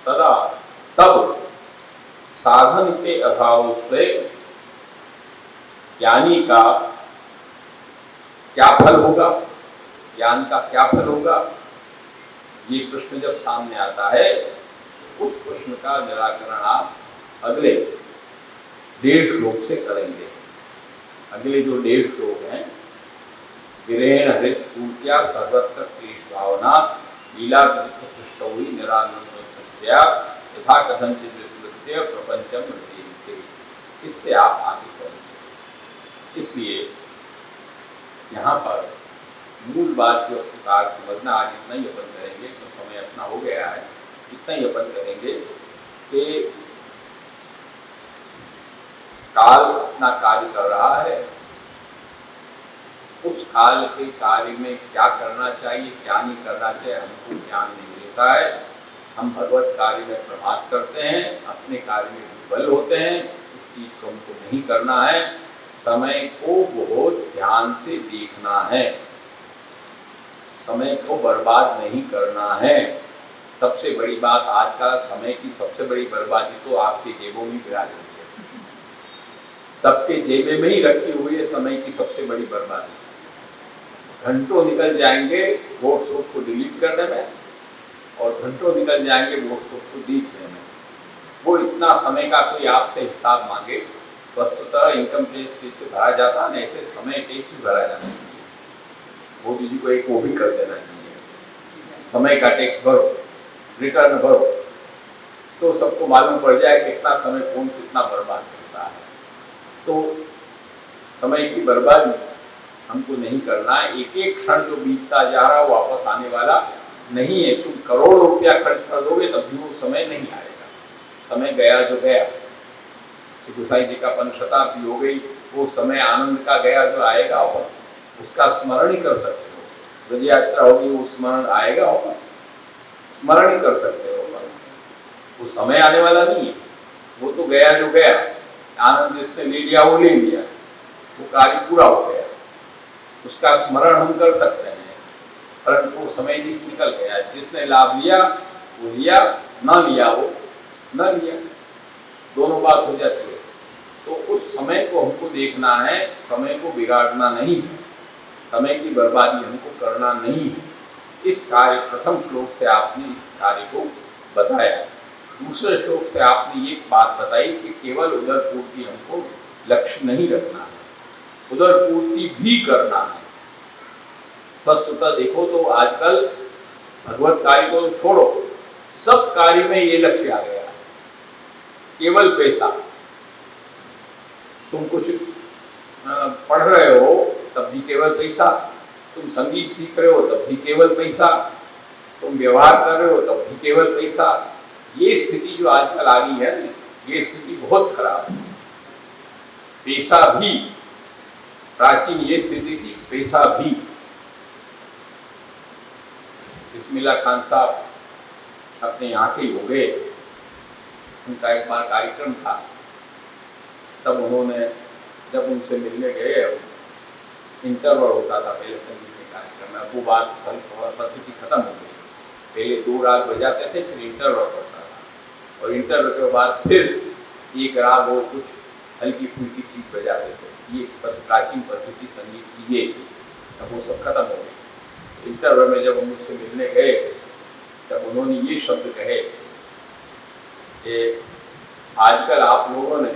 तदा तब साधन के अभाव से ज्ञानी का क्या फल होगा, ज्ञान का क्या फल होगा, ये प्रश्न जब सामने आता है उस प्रश्न का निराकरण आप अगले 1.5 श्लोक से करेंगे। अगले जो 1.5 श्लोक हैं, विरेण हरिस्फूर्त्या सर्वत्र क्लेश भावना लीला सृष्टौ ही निरानंदस्या यथा कथंचित विस्मृत्य प्रपंचम रचयन्ते, इससे आप आगे करेंगे। इसलिए यहाँ पर मूल बात जो प्रकार समझना, आज इतना ही अपन करेंगे तो समय अपना हो गया है, इतना ही अपन करेंगे कि काल अपना कार्य कर रहा है, उस काल के कार्य में क्या करना चाहिए क्या नहीं करना चाहिए हमको ज्ञान नहीं मिलता है। हम भगवत कार्य में प्रमाद करते हैं, अपने कार्य में विफल होते हैं, इस चीज को हमको नहीं करना है। समय को बहुत ध्यान से देखना है, समय को बर्बाद नहीं करना है। सबसे बड़ी बात, आज का समय की सबसे बड़ी बर्बादी तो आपके जेबों में गिरा देती है। सबके जेबे में ही रखी हुई है समय की सबसे बड़ी बर्बादी। घंटों निकल जाएंगे व्हाट्सएप को डिलीट करने में, और घंटों निकल जाएंगे व्हाट्सएप को देखने में। वो इतना समय का कोई आपसे हिसाब मांगे, वस्तुतः इनकम टैक्स से भरा जाता है, ऐसे समय टैक्स भी भरा जाना चाहिए। मोदी जी को एक वो भी कर देना चाहिए, समय का टैक्स भरो, रिटर्न भरो, तो सबको मालूम पड़ जाए कि कितना समय कौन कितना बर्बाद करता है। तो समय की बर्बादी हमको नहीं करना है। एक एक क्षण जो बीतता जा रहा है वो वापस आने वाला नहीं है। तुम करोड़ों रुपया खर्च कर दोगे तब भी वो समय नहीं आएगा। समय गया जो गया, तो गोसाई जी का 5 शताब्दी हो गई, वो समय आनंद का गया जो आएगा वापस, उसका स्मरण ही कर सकते हो। ब्रज यात्रा होगी, वो स्मरण आएगा वापस, स्मरण ही कर सकते हो। वो समय आने वाला नहीं है, वो तो गया जो गया, आनंद जिसने ले लिया वो ले लिया, वो कार्य पूरा हो गया, उसका स्मरण हम कर सकते हैं, परंतु वो समय निकल गया। जिसने लाभ लिया वो लिया, ना लिया वो न लिया, दोनों बात हो जाती है। तो उस समय को हमको देखना है, समय को बिगाड़ना नहीं है, समय की बर्बादी हमको करना नहीं है। इस कार्य प्रथम श्लोक से आपने इस कार्य को बताया। दूसरे श्लोक से आपने एक बात बताई कि केवल उदर पूर्ति हमको लक्ष्य नहीं रखना है, उदर पूर्ति भी करना है। वस्तुतः देखो तो आजकल भगवत कार्य को छोड़ो, सब कार्य में ये लक्ष्य आ गया है, केवल पैसा। तुम कुछ पढ़ रहे हो तब भी केवल पैसा, तुम संगीत सीख रहे हो तब भी केवल पैसा, तुम व्यवहार कर रहे हो तब भी केवल पैसा। ये स्थिति जो आजकल आ गई है, ये स्थिति बहुत खराब है। पैसा भी, प्राचीन ये स्थिति थी, पैसा भी। बिस्मिल्लाह खान साहब अपने यहाँ के हो गए, उनका एक बार कार्यक्रम था, तब उन्होंने जब उनसे मिलने गए, इंटरवल होता था पहले संगीत के कार्यक्रम में, वो बात परिस्थिति खत्म हो गई। पहले 2 राग बजाते थे, फिर इंटरवल पड़ता था, और इंटरवल के बाद फिर एक राग वो कुछ हल्की फुल्की चीज बजाते थे। ये प्राचीन परिस्थिति संगीत की ये थी। अब वो सब खत्म हो गई। इंटरवल में जब मुझसे मिलने गए तब उन्होंने ये शब्द कहे कि आजकल आप लोगों ने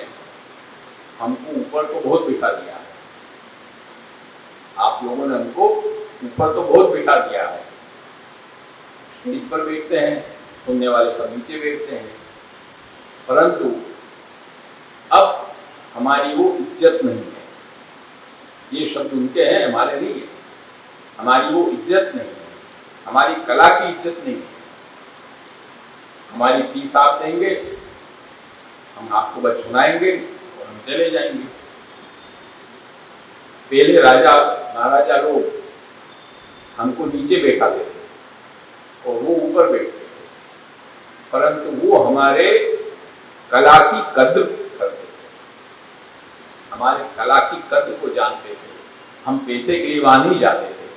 हमको ऊपर तो बहुत बिठा दिया है, आप लोगों ने हमको ऊपर तो बहुत बिठा दिया है। स्टेज पर बैठते हैं, सुनने वाले सब नीचे बैठते हैं, परंतु अब हमारी वो इज्जत नहीं है। ये शब्द उनके हैं, हमारे नहीं है। हमारी वो इज्जत नहीं है, हमारी कला की इज्जत नहीं है। हमारी फीस आप देंगे, हम आपको बस सुनाएंगे और हम चले जाएंगे। पहले राजा महाराजा लोग हमको नीचे बैठाते थे और वो ऊपर बैठते थे, परंतु वो हमारे कला की कद्र करते थे। हमारे कला की कद्र को जानते थे। हम पैसे के लिए वहाँ नहीं जाते थे,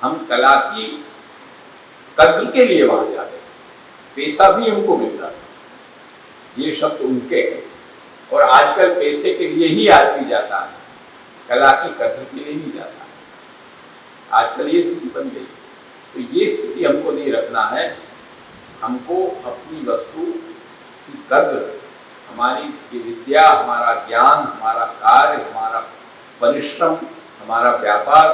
हम कला की कद्र के लिए वहाँ जाते थे। पैसा भी हमको मिलता था। ये शब्द उनके हैं। और आजकल पैसे के लिए ही आदमी जाता है, कला की कद्र के लिए नहीं जाता है। आजकल ये स्थिति बन गई। तो ये स्थिति हमको नहीं रखना है। हमको अपनी वस्तु की कद्र, हमारी विद्या, हमारा ज्ञान, हमारा कार्य, हमारा परिश्रम, हमारा व्यापार,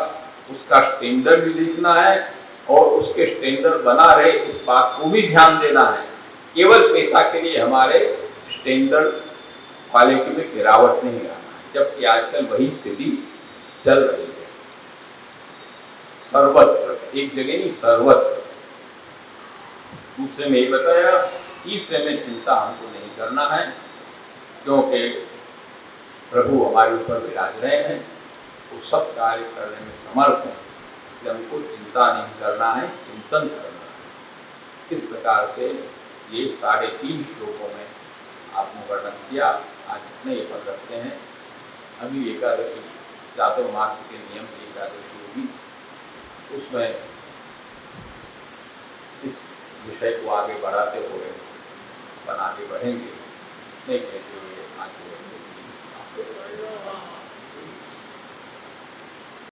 उसका स्टैंडर्ड भी देखना है और उसके स्टैंडर्ड बना रहे इस बात को भी ध्यान देना है। केवल पैसा के लिए हमारे स्टैंडर्ड क्वालिटी में गिरावट नहीं आना है, जबकि आजकल वही स्थिति चल रही है सर्वत्र, एक जगह नहीं सर्वत्र। दूसरे में ये बताया, तीसरे में चिंता हमको नहीं करना है, क्योंकि प्रभु हमारे ऊपर विराज रहे हैं, वो सब कार्य करने में समर्थ हैं, इसलिए हमको चिंता नहीं करना है, चिंतन करना है। इस प्रकार से ये 3.5 श्लोकों में आपने वर्णन किया। आज इतने ये पद रखते हैं। अभी एकादशी, चातुर्मास के नियम की एकादशी होगी, उसमें इस विषय को आगे बढ़ाते हुए अपन आगे बढ़ेंगे। नहीं कहते हुए आगे बढ़ेंगे।